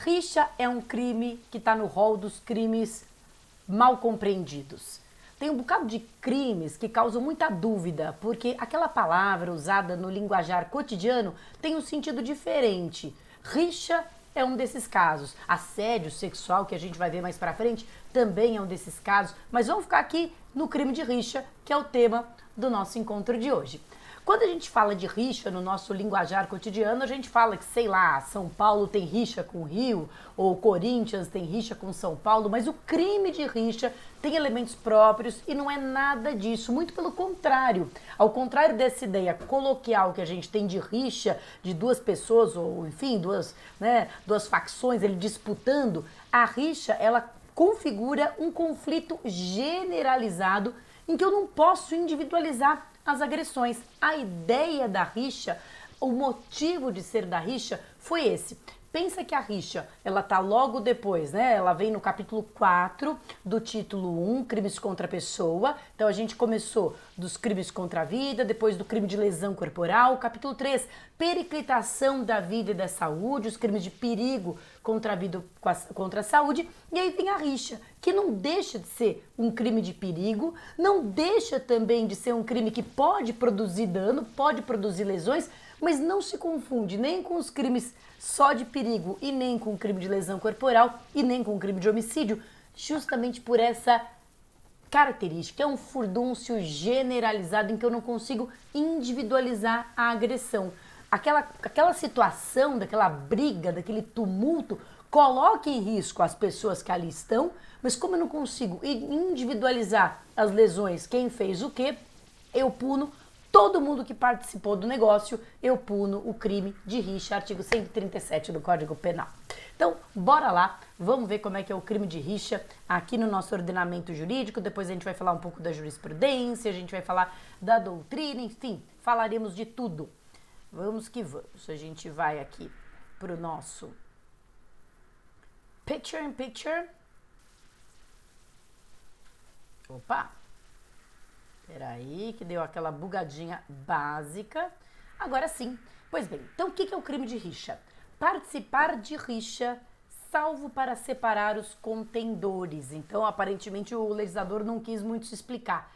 Rixa é um crime que está no rol dos crimes mal compreendidos. Tem um bocado de crimes que causam muita dúvida, porque aquela palavra usada no linguajar cotidiano tem um sentido diferente. Rixa é um desses casos. Assédio sexual, que a gente vai ver mais pra frente, também é um desses casos. Mas vamos ficar aqui no crime de rixa, que é o tema do nosso encontro de hoje. Quando a gente fala de rixa no nosso linguajar cotidiano, a gente fala que, sei lá, São Paulo tem rixa com o Rio, ou Corinthians tem rixa com São Paulo, mas o crime de rixa tem elementos próprios e não é nada disso, muito pelo contrário. Ao contrário dessa ideia coloquial que a gente tem de rixa, de duas pessoas, ou enfim, duas facções ele disputando, a rixa, ela configura um conflito generalizado em que eu não posso individualizar as agressões. A ideia da rixa, o motivo de ser da rixa foi esse. Pensa que a rixa, ela tá logo depois, né? Ela vem no capítulo 4 do título 1, crimes contra a pessoa. Então a gente começou dos crimes contra a vida, depois do crime de lesão corporal. Capítulo 3, periclitação da vida e da saúde, os crimes de perigo contra a vida, contra a saúde. E aí vem a rixa, que não deixa de ser um crime de perigo, não deixa também de ser um crime que pode produzir dano, pode produzir lesões, mas não se confunde nem com os crimes só de perigo e nem com o crime de lesão corporal e nem com o crime de homicídio, justamente por essa característica. É um furdúncio generalizado em que eu não consigo individualizar a agressão. Aquela situação, daquela briga, daquele tumulto, coloca em risco as pessoas que ali estão, mas como eu não consigo individualizar as lesões, quem fez o quê, eu puno todo mundo que participou do negócio, eu puno o crime de rixa, artigo 137 do Código Penal. Então, bora lá, vamos ver como é que é o crime de rixa aqui no nosso ordenamento jurídico, depois a gente vai falar um pouco da jurisprudência, a gente vai falar da doutrina, enfim, falaremos de tudo. Vamos que vamos, a gente vai aqui pro nosso Picture in Picture. Opa! Peraí, que deu aquela bugadinha básica. Agora sim. Pois bem, então o que é o crime de rixa? Participar de rixa, salvo para separar os contendores. Então, aparentemente, o legislador não quis muito se explicar.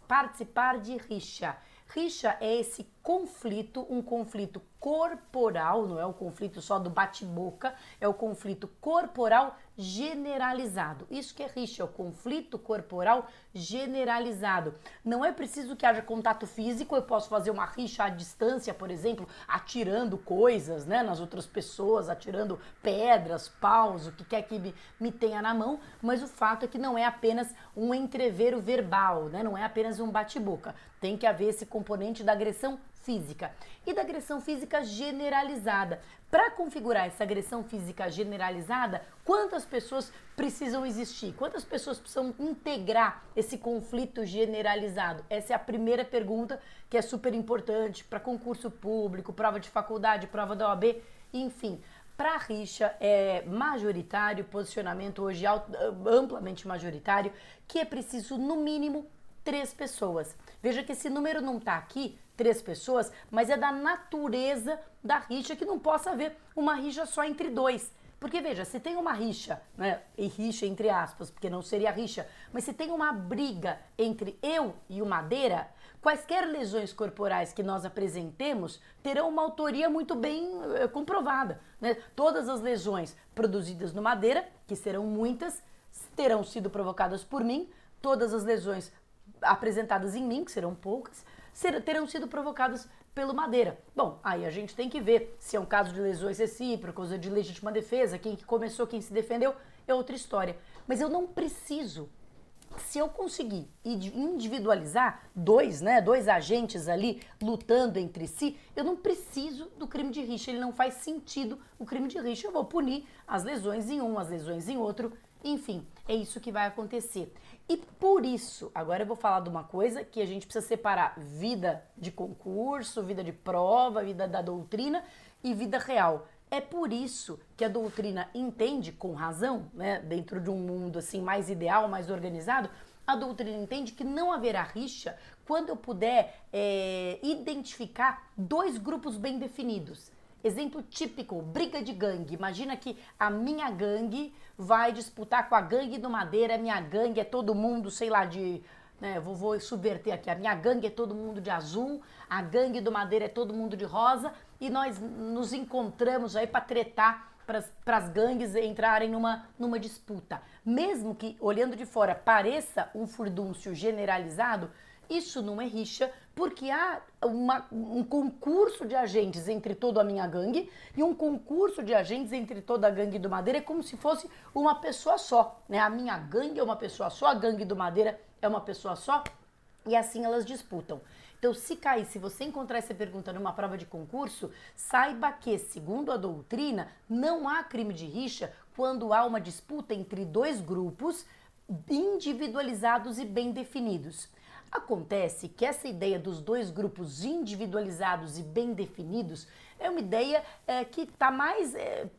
Participar de rixa. Rixa é esse conflito, um conflito corporal, não é o conflito só do bate-boca, é o conflito corporal generalizado. Isso que é rixa, é o conflito corporal generalizado. Não é preciso que haja contato físico, eu posso fazer uma rixa à distância, por exemplo, atirando coisas, né, nas outras pessoas, atirando pedras, paus, o que quer que me tenha na mão, mas o fato é que não é apenas um entrevero verbal, né, não é apenas um bate-boca. Tem que haver esse componente da agressão física e da agressão física generalizada. Para configurar essa agressão física generalizada, quantas pessoas precisam existir? Quantas pessoas precisam integrar esse conflito generalizado? Essa é a primeira pergunta que é super importante para concurso público, prova de faculdade, prova da OAB, enfim. Para a rixa é majoritário, posicionamento hoje amplamente majoritário, que é preciso no mínimo 3 pessoas. Veja que esse número não está aqui, 3 pessoas, mas é da natureza da rixa que não possa haver uma rixa só entre 2. Porque veja, se tem uma rixa, né, e rixa entre aspas, porque não seria rixa, mas se tem uma briga entre eu e o Madeira, quaisquer lesões corporais que nós apresentemos terão uma autoria muito bem comprovada, né? Todas as lesões produzidas no Madeira, que serão muitas, terão sido provocadas por mim, todas as lesões apresentadas em mim, que serão poucas, terão sido provocadas pelo Madeira. Bom, aí a gente tem que ver se é um caso de lesões recíprocas ou de legítima defesa, quem que começou, quem se defendeu, é outra história. Mas eu não preciso, se eu conseguir individualizar dois agentes ali lutando entre si, eu não preciso do crime de rixa, ele não faz sentido o crime de rixa, eu vou punir as lesões em um, as lesões em outro, enfim, é isso que vai acontecer. E por isso, agora eu vou falar de uma coisa que a gente precisa separar vida de concurso, vida de prova, vida da doutrina e vida real. É por isso que a doutrina entende, com razão, né, dentro de um mundo assim mais ideal, mais organizado, a doutrina entende que não haverá rixa quando eu puder identificar 2 grupos bem definidos. Exemplo típico, briga de gangue. Imagina que a minha gangue vai disputar com a gangue do Madeira. A minha gangue é todo mundo, sei lá, de... Né, vou subverter aqui. A minha gangue é todo mundo de azul, a gangue do Madeira é todo mundo de rosa. E nós nos encontramos aí para tretar, para as gangues entrarem numa disputa. Mesmo que, olhando de fora, pareça um furdúncio generalizado, isso não é rixa, porque há um concurso de agentes entre toda a minha gangue e um concurso de agentes entre toda a gangue do Madeira. É como se fosse uma pessoa só, né? A minha gangue é uma pessoa só, a gangue do Madeira é uma pessoa só, e assim elas disputam. Então, se você encontrar essa pergunta numa prova de concurso, saiba que, segundo a doutrina, não há crime de rixa quando há uma disputa entre dois grupos individualizados e bem definidos. Acontece que essa ideia dos dois grupos individualizados e bem definidos é uma ideia que está mais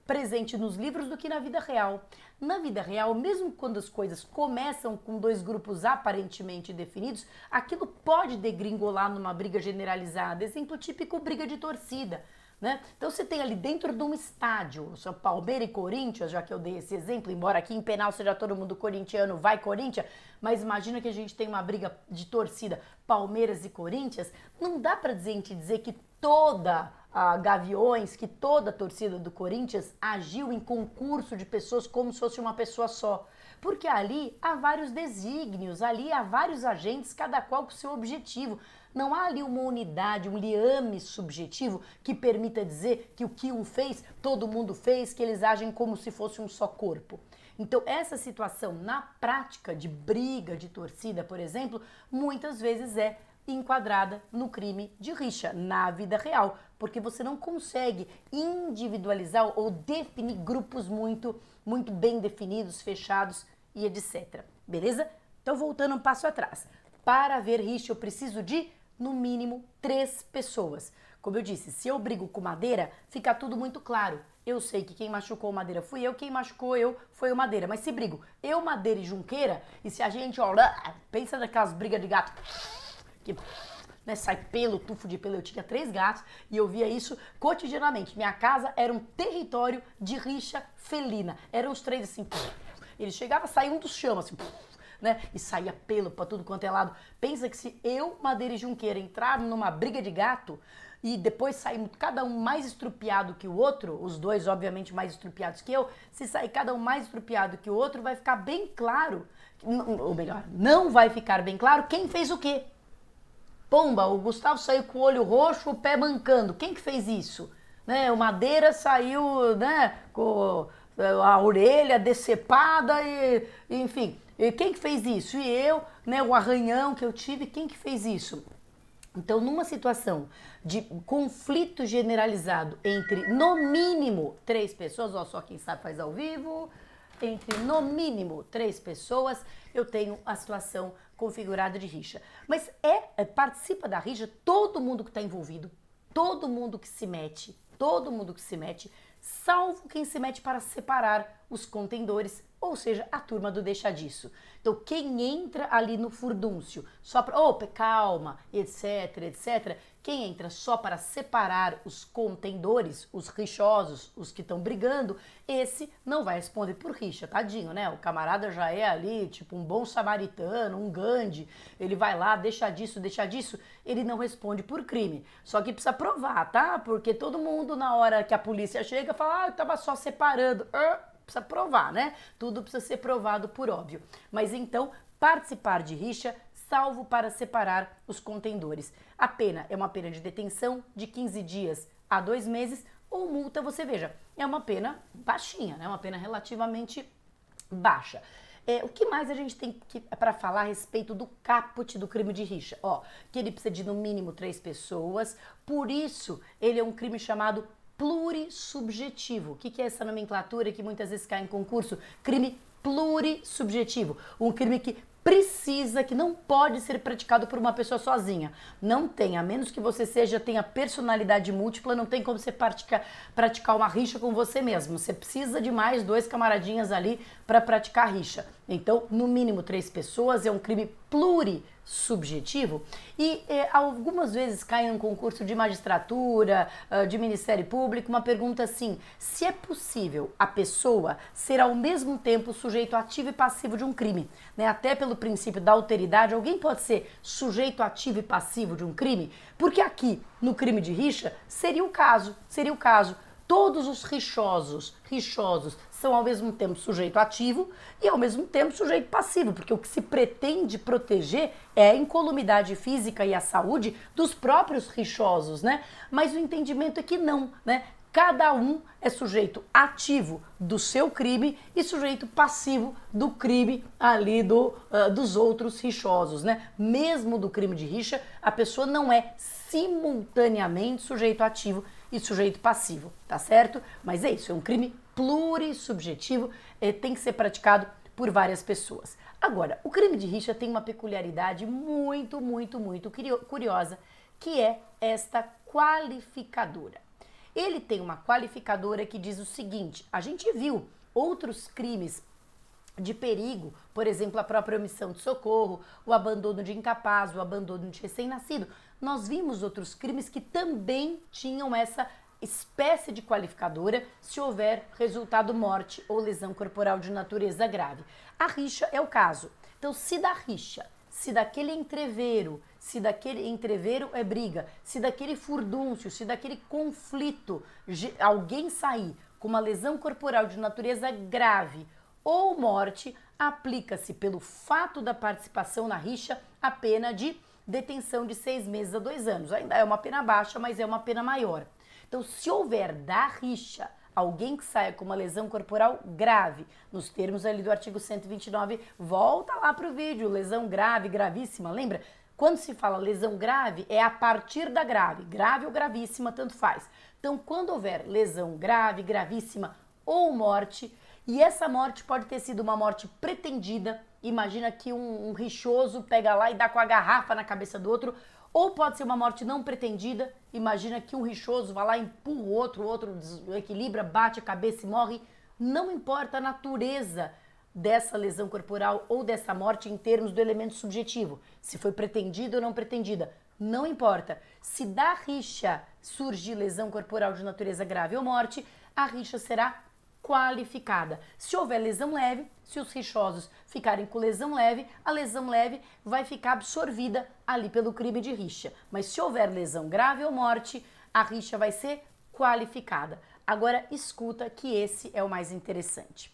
presente nos livros do que na vida real. Na vida real, mesmo quando as coisas começam com dois grupos aparentemente definidos, aquilo pode degringolar numa briga generalizada. Exemplo típico, briga de torcida. Né? Então você tem ali dentro de um estádio, São Palmeiras e Corinthians, já que eu dei esse exemplo, embora aqui em Penal seja todo mundo corintiano, vai Corinthians, mas imagina que a gente tem uma briga de torcida, Palmeiras e Corinthians, não dá pra gente dizer que toda a Gaviões, que toda a torcida do Corinthians agiu em concurso de pessoas como se fosse uma pessoa só. Porque ali há vários desígnios, ali há vários agentes, cada qual com seu objetivo. Não há ali uma unidade, um liame subjetivo que permita dizer que o que um fez, todo mundo fez, que eles agem como se fosse um só corpo. Então, essa situação na prática de briga de torcida, por exemplo, muitas vezes é enquadrada no crime de rixa, na vida real, porque você não consegue individualizar ou definir grupos muito bem definidos, fechados e etc. Beleza? Então, voltando um passo atrás. Para haver rixa, eu preciso de, no mínimo, 3 pessoas. Como eu disse, se eu brigo com Madeira, fica tudo muito claro. Eu sei que quem machucou o Madeira fui eu, quem machucou eu foi o Madeira. Mas se brigo eu, Madeira e Junqueira, e se a gente, ó, pensa naquelas brigas de gato, que né, sai pelo, tufo de pelo. Eu tinha 3 gatos e eu via isso cotidianamente. Minha casa era um território de rixa felina. Eram os 3 assim, eles chegavam, saía um dos chão assim, né? E saía pelo pra tudo quanto é lado. Pensa que se eu, Madeira e Junqueira entraram numa briga de gato e depois saímos cada um mais estrupiado que o outro, os dois obviamente mais estrupiados que eu, se sair cada um mais estrupiado que o outro, vai ficar bem claro, ou melhor, não vai ficar bem claro quem fez o quê. Pomba, o Gustavo saiu com o olho roxo, o pé mancando. Quem que fez isso? Né? O Madeira saiu, né, com a orelha decepada e enfim. E quem que fez isso? E eu, né, o arranhão que eu tive, quem que fez isso? Então, numa situação de conflito generalizado entre, no mínimo, 3 pessoas, ó, só quem sabe faz ao vivo, entre, no mínimo, 3 pessoas, eu tenho a situação configurada de rixa. Mas participa da rixa todo mundo que está envolvido, todo mundo que se mete, salvo quem se mete para separar os contendores, ou seja, a turma do deixa disso. Então, quem entra ali no furdúncio só para, calma, etc, quem entra só para separar os contendores, os rixosos, os que estão brigando, esse não vai responder por rixa, tadinho, né? O camarada já é ali, tipo um bom samaritano, um Gandhi, ele vai lá, deixa disso, ele não responde por crime. Só que precisa provar, tá? Porque todo mundo, na hora que a polícia chega, fala, eu tava só separando. Precisa provar, né? Tudo precisa ser provado por óbvio. Mas então, participar de rixa, salvo para separar os contendores. A pena é uma pena de detenção de 15 dias a 2 meses, ou multa, você veja, é uma pena baixinha, né? Uma pena relativamente baixa. O que mais a gente tem para falar a respeito do caput do crime de rixa? Que ele precisa de no mínimo 3 pessoas, por isso ele é um crime chamado plurissubjetivo. O que é essa nomenclatura que muitas vezes cai em concurso? Crime plurissubjetivo. Um crime que precisa, que não pode ser praticado por uma pessoa sozinha. Não tem, a menos que você tenha personalidade múltipla, não tem como você praticar uma rixa com você mesmo. Você precisa de mais 2 camaradinhas ali para praticar rixa. Então, no mínimo 3 pessoas, é um crime plurissubjetivo. subjetivo e algumas vezes cai em um concurso de magistratura, de Ministério Público, uma pergunta assim: se é possível a pessoa ser ao mesmo tempo sujeito ativo e passivo de um crime, né? Até pelo princípio da alteridade, alguém pode ser sujeito ativo e passivo de um crime? Porque aqui, no crime de rixa, seria o caso. Todos os rixosos são ao mesmo tempo sujeito ativo e ao mesmo tempo sujeito passivo, porque o que se pretende proteger é a incolumidade física e a saúde dos próprios rixosos, né? Mas o entendimento é que não, né? Cada um é sujeito ativo do seu crime e sujeito passivo do crime ali dos outros rixosos, né? Mesmo do crime de rixa, a pessoa não é simultaneamente sujeito ativo e sujeito passivo, tá certo? Mas é isso, é um crime plurissubjetivo, tem que ser praticado por várias pessoas. Agora, o crime de rixa tem uma peculiaridade muito curiosa, que é esta qualificadora. Ele tem uma qualificadora que diz o seguinte: a gente viu outros crimes de perigo, por exemplo, a própria omissão de socorro, o abandono de incapaz, o abandono de recém-nascido. Nós vimos outros crimes que também tinham essa espécie de qualificadora se houver resultado morte ou lesão corporal de natureza grave. A rixa é o caso. Então, se da rixa, se daquele entreveiro é briga, se daquele furdúncio, se daquele conflito alguém sair com uma lesão corporal de natureza grave ou morte, aplica-se pelo fato da participação na rixa a pena de detenção de 6 meses a 2 anos. Ainda é uma pena baixa, mas é uma pena maior. Então, se houver da rixa alguém que saia com uma lesão corporal grave, nos termos ali do artigo 129, volta lá para o vídeo, lesão grave, gravíssima, lembra? Quando se fala lesão grave, é a partir da grave ou gravíssima, tanto faz. Então, quando houver lesão grave, gravíssima ou morte, e essa morte pode ter sido uma morte pretendida, imagina que um rixoso pega lá e dá com a garrafa na cabeça do outro, ou pode ser uma morte não pretendida, imagina que um rixoso vai lá, empurra o outro desequilibra, bate a cabeça e morre. Não importa a natureza dessa lesão corporal ou dessa morte em termos do elemento subjetivo, se foi pretendida ou não pretendida, não importa. Se da rixa surgir lesão corporal de natureza grave ou morte, a rixa será qualificada. Se houver lesão leve, se os rixosos ficarem com lesão leve, a lesão leve vai ficar absorvida ali pelo crime de rixa. Mas se houver lesão grave ou morte, a rixa vai ser qualificada. Agora escuta que esse é o mais interessante.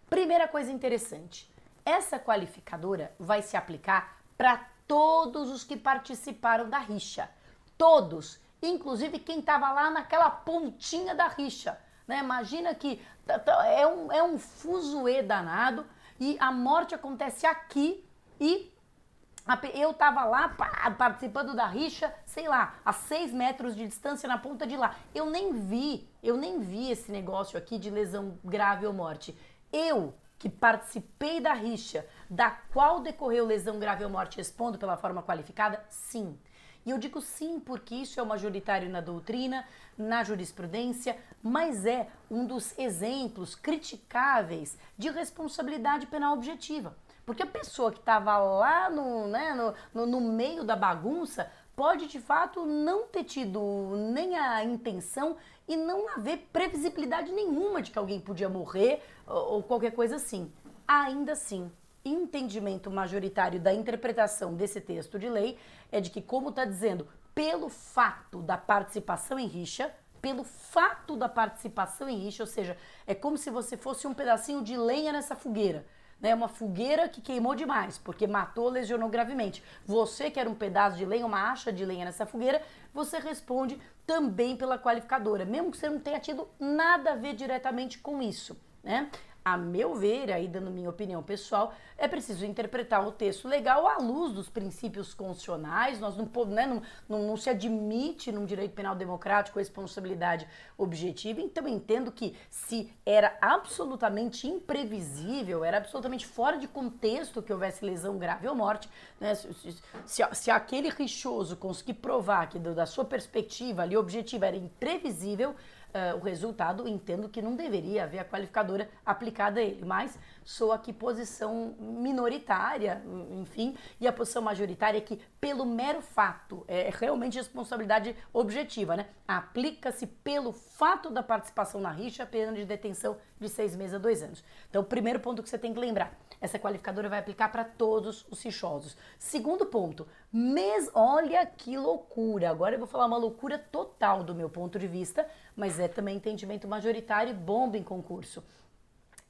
Primeira coisa interessante, essa qualificadora vai se aplicar para todos os que participaram da rixa. Todos, inclusive quem estava lá naquela pontinha da rixa. Né? Imagina que é um fuzuê danado e a morte acontece aqui e eu tava lá participando da rixa, sei lá, a 6 metros de distância na ponta de lá. Eu nem vi esse negócio aqui de lesão grave ou morte. Eu, que participei da rixa, da qual decorreu lesão grave ou morte, respondo pela forma qualificada? Sim. E eu digo sim porque isso é o majoritário na doutrina, na jurisprudência, mas é um dos exemplos criticáveis de responsabilidade penal objetiva. Porque a pessoa que estava lá no meio da bagunça pode de fato não ter tido nem a intenção e não haver previsibilidade nenhuma de que alguém podia morrer ou qualquer coisa assim. Ainda assim, entendimento majoritário da interpretação desse texto de lei é de que, como está dizendo, pelo fato da participação em rixa, ou seja, é como se você fosse um pedacinho de lenha nessa fogueira, né? Uma fogueira que queimou demais, porque matou, lesionou gravemente. Você que era um pedaço de lenha, uma acha de lenha nessa fogueira, você responde também pela qualificadora, mesmo que você não tenha tido nada a ver diretamente com isso, né? A meu ver, aí dando minha opinião pessoal, é preciso interpretar o texto legal à luz dos princípios constitucionais. Nós não se admite num direito penal democrático a responsabilidade objetiva. Então eu entendo que se era absolutamente imprevisível, era absolutamente fora de contexto que houvesse lesão grave ou morte, né? Se aquele rixoso conseguir provar que da sua perspectiva ali objetiva era imprevisível, o resultado, entendo que não deveria haver a qualificadora aplicada a ele, mas sou aqui posição minoritária, enfim, e a posição majoritária é que, pelo mero fato, é realmente responsabilidade objetiva, né? Aplica-se pelo fato da participação na rixa, pena de detenção de 6 meses a 2 anos. Então, o primeiro ponto que você tem que lembrar, essa qualificadora vai aplicar para todos os rixosos. Segundo ponto, olha que loucura, agora eu vou falar uma loucura total do meu ponto de vista, mas é também entendimento majoritário e bomba em concurso.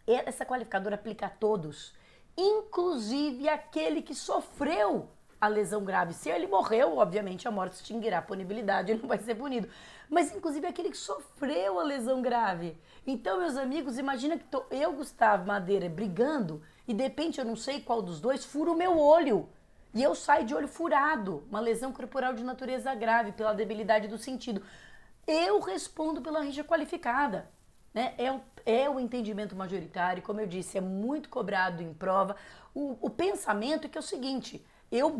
Essa qualificadora aplica a todos, inclusive aquele que sofreu a lesão grave. Se ele morreu, obviamente a morte extinguirá a punibilidade, ele não vai ser punido. Mas inclusive aquele que sofreu a lesão grave. Então, meus amigos, imagina que eu, Gustavo Madeira, brigando e de repente eu não sei qual dos dois fura o meu olho. E eu saio de olho furado, uma lesão corporal de natureza grave pela debilidade do sentido. Eu respondo pela rixa qualificada. Né? É o entendimento majoritário, como eu disse, é muito cobrado em prova. O pensamento é que é o seguinte, eu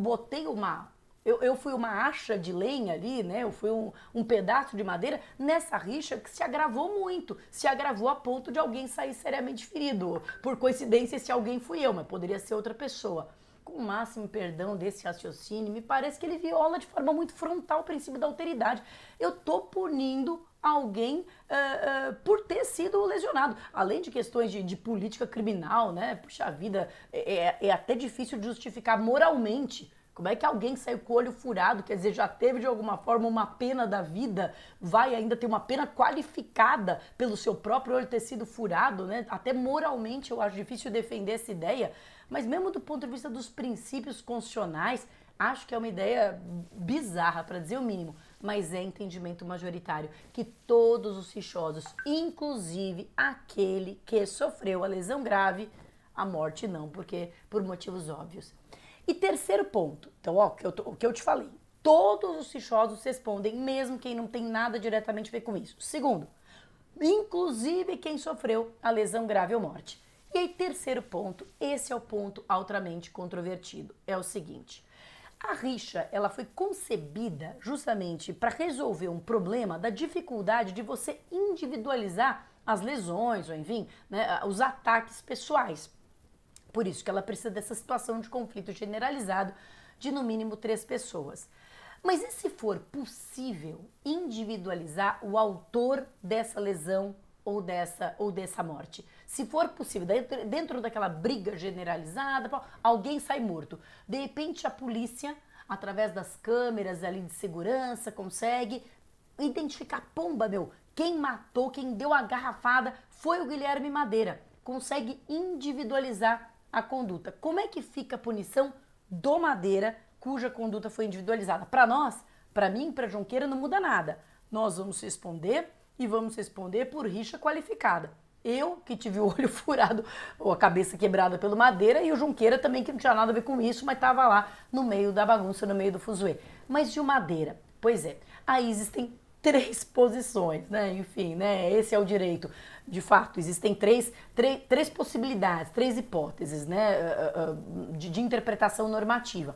fui uma acha de lenha ali, né? Eu fui um pedaço de madeira nessa rixa que se agravou muito, se agravou a ponto de alguém sair seriamente ferido. Por coincidência, esse alguém fui eu, mas poderia ser outra pessoa. Com o máximo perdão desse raciocínio, me parece que ele viola de forma muito frontal o princípio da alteridade. Eu tô punindo alguém por ter sido lesionado. Além de questões de política criminal, né? Puxa vida, é até difícil de justificar moralmente. Como é que alguém saiu com o olho furado, quer dizer, já teve de alguma forma uma pena da vida, vai ainda ter uma pena qualificada pelo seu próprio olho ter sido furado, né? Até moralmente eu acho difícil defender essa ideia, mas mesmo do ponto de vista dos princípios constitucionais, acho que é uma ideia bizarra, para dizer o mínimo, mas é entendimento majoritário que todos os rixosos, inclusive aquele que sofreu a lesão grave, a morte não, porque por motivos óbvios. E terceiro ponto, então ó, o que eu te falei, todos os rixosos respondem, mesmo quem não tem nada diretamente a ver com isso. Segundo, inclusive quem sofreu a lesão grave ou morte. E aí, terceiro ponto, esse é o ponto altamente controvertido, é o seguinte: a rixa, ela foi concebida justamente para resolver um problema da dificuldade de você individualizar as lesões, ou enfim, né, os ataques pessoais. Por isso que ela precisa dessa situação de conflito generalizado de no mínimo 3 pessoas. Mas e se for possível individualizar o autor dessa lesão ou dessa morte? Se for possível, dentro daquela briga generalizada, alguém sai morto. De repente a polícia, através das câmeras ali de segurança, consegue identificar, pomba, quem matou, quem deu a garrafada foi o Guilherme Madeira. Consegue individualizar a conduta. Como é que fica a punição do Madeira, cuja conduta foi individualizada? Para nós, para mim, para Junqueira, não muda nada. Nós vamos responder e vamos responder por rixa qualificada. Eu, que tive o olho furado ou a cabeça quebrada pelo Madeira, e o Junqueira também, que não tinha nada a ver com isso, mas estava lá no meio da bagunça, no meio do fuzuê. Mas de o Madeira? Pois é, aí existem 3 posições, né? Enfim, né? Esse é o direito. De fato, existem três possibilidades, 3 hipóteses, né? De interpretação normativa.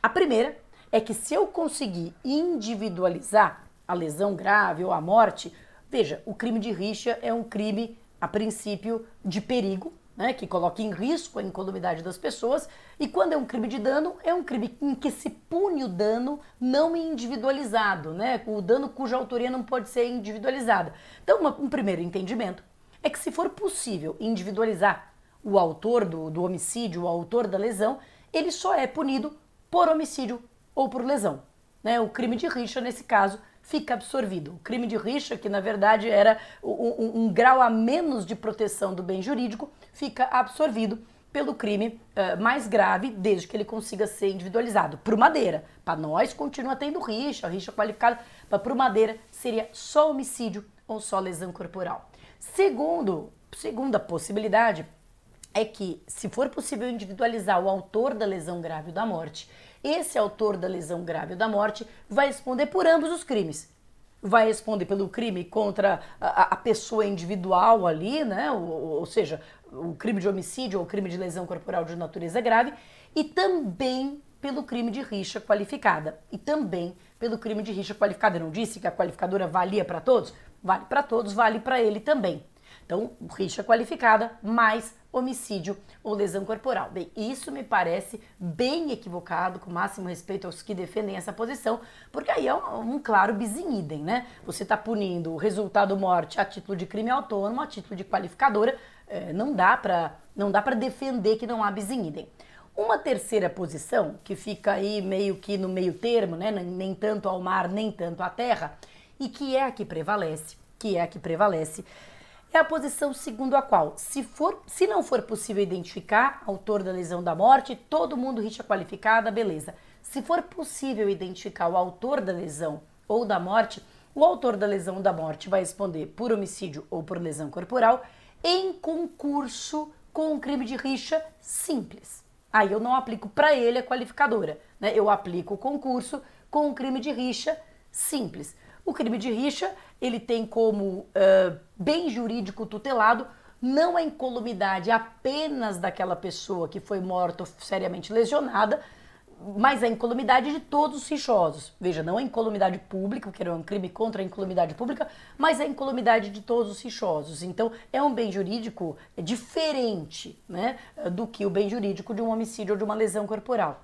A primeira é que se eu conseguir individualizar a lesão grave ou a morte, veja, o crime de rixa é um crime, a princípio, de perigo, né, que coloca em risco a incolumidade das pessoas, e quando é um crime de dano, é um crime em que se pune o dano não individualizado, né, o dano cuja autoria não pode ser individualizada. Então, um primeiro entendimento é que se for possível individualizar o autor do homicídio, o autor da lesão, ele só é punido por homicídio ou por lesão. Né? O crime de rixa, nesse caso, fica absorvido. O crime de rixa, que na verdade era um grau a menos de proteção do bem jurídico, fica absorvido pelo crime mais grave, desde que ele consiga ser individualizado. Para o Madeira, para nós continua tendo rixa qualificada, mas para o Madeira seria só homicídio ou só lesão corporal. Segunda possibilidade é que, se for possível individualizar o autor da lesão grave ou da morte, esse autor da lesão grave ou da morte vai responder por ambos os crimes. Vai responder pelo crime contra a pessoa individual ali, né? Ou seja, o crime de homicídio ou o crime de lesão corporal de natureza grave, e também pelo crime de rixa qualificada. E também pelo crime de rixa qualificada. Eu não disse que a qualificadora valia para todos? vale para todos, vale para ele também. Então, rixa qualificada mais homicídio ou lesão corporal. Bem, isso me parece bem equivocado, com o máximo respeito aos que defendem essa posição, porque aí é um claro bis in idem, né? Você está punindo o resultado morte a título de crime autônomo, a título de qualificadora, não dá para defender que não há bis in idem. Uma terceira posição, que fica aí meio que no meio termo, né? Nem tanto ao mar, nem tanto à terra, e que é a que prevalece, é a posição segundo a qual, se não for possível identificar autor da lesão da morte, todo mundo rixa qualificada, beleza. Se for possível identificar o autor da lesão ou da morte, o autor da lesão ou da morte vai responder por homicídio ou por lesão corporal em concurso com um crime de rixa simples. Aí eu não aplico para ele a qualificadora, né? Eu aplico o concurso com um crime de rixa simples. O crime de rixa, ele tem como bem jurídico tutelado não a incolumidade apenas daquela pessoa que foi morta ou seriamente lesionada, mas a incolumidade de todos os rixosos. Veja, não a incolumidade pública, que era um crime contra a incolumidade pública, mas a incolumidade de todos os rixosos. Então, é um bem jurídico diferente, né, do que o bem jurídico de um homicídio ou de uma lesão corporal.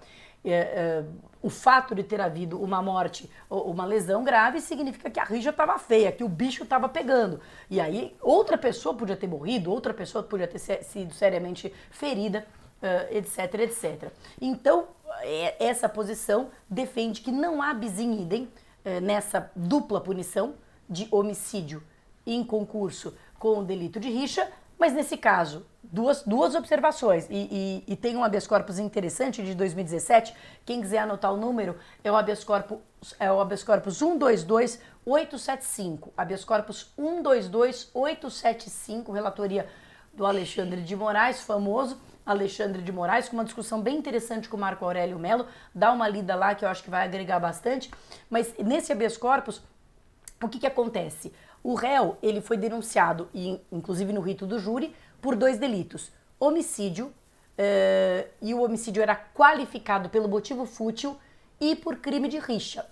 O fato de ter havido uma morte ou uma lesão grave significa que a rixa estava feia, que o bicho estava pegando. E aí outra pessoa podia ter morrido, outra pessoa podia ter sido seriamente ferida, etc, etc. Então, essa posição defende que não há bis in idem nessa dupla punição de homicídio em concurso com o delito de rixa, mas nesse caso, duas observações, e tem um habeas corpus interessante de 2017, quem quiser anotar o número, é o habeas corpus 122875, habeas corpus 122875, relatoria do Alexandre de Moraes, famoso Alexandre de Moraes, com uma discussão bem interessante com o Marco Aurélio Melo, dá uma lida lá que eu acho que vai agregar bastante, mas nesse habeas corpus, o que acontece? O réu, ele foi denunciado, inclusive no rito do júri, por 2 delitos. Homicídio, e o homicídio era qualificado pelo motivo fútil, e por crime de rixa.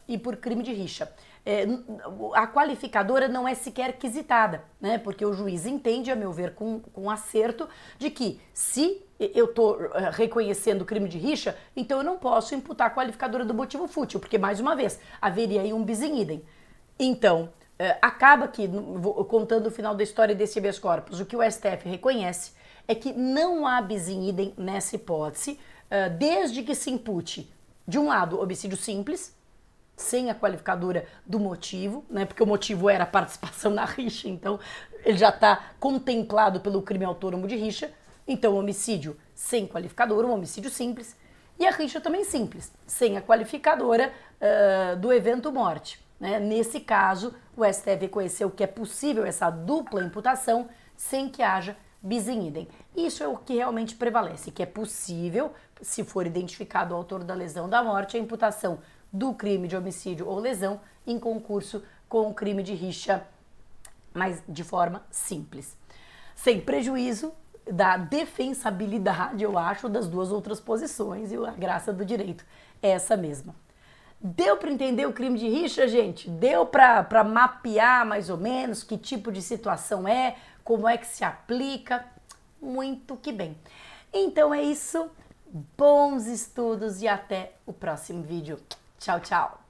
A qualificadora não é sequer quisitada, né? Porque o juiz entende, a meu ver, com acerto, de que se eu estou reconhecendo crime de rixa, então eu não posso imputar a qualificadora do motivo fútil, porque, mais uma vez, haveria aí um bis in idem. Então, acaba que, contando o final da história desse habeas corpus, o que o STF reconhece é que não há bis in idem nessa hipótese, desde que se impute, de um lado, homicídio simples, sem a qualificadora do motivo, né? Porque o motivo era a participação na rixa, então ele já está contemplado pelo crime autônomo de rixa, então homicídio sem qualificadora, um homicídio simples, e a rixa também simples, sem a qualificadora do evento morte. Né? Nesse caso, o STF reconheceu que é possível essa dupla imputação sem que haja bis in idem. Isso é o que realmente prevalece, que é possível, se for identificado o autor da lesão da morte, a imputação do crime de homicídio ou lesão em concurso com o crime de rixa, mas de forma simples. Sem prejuízo da defensabilidade, eu acho, das duas outras posições, e a graça do direito é essa mesma. Deu para entender o crime de rixa, gente? Deu para mapear mais ou menos que tipo de situação é, como é que se aplica? Muito que bem. Então é isso. Bons estudos e até o próximo vídeo. Tchau, tchau.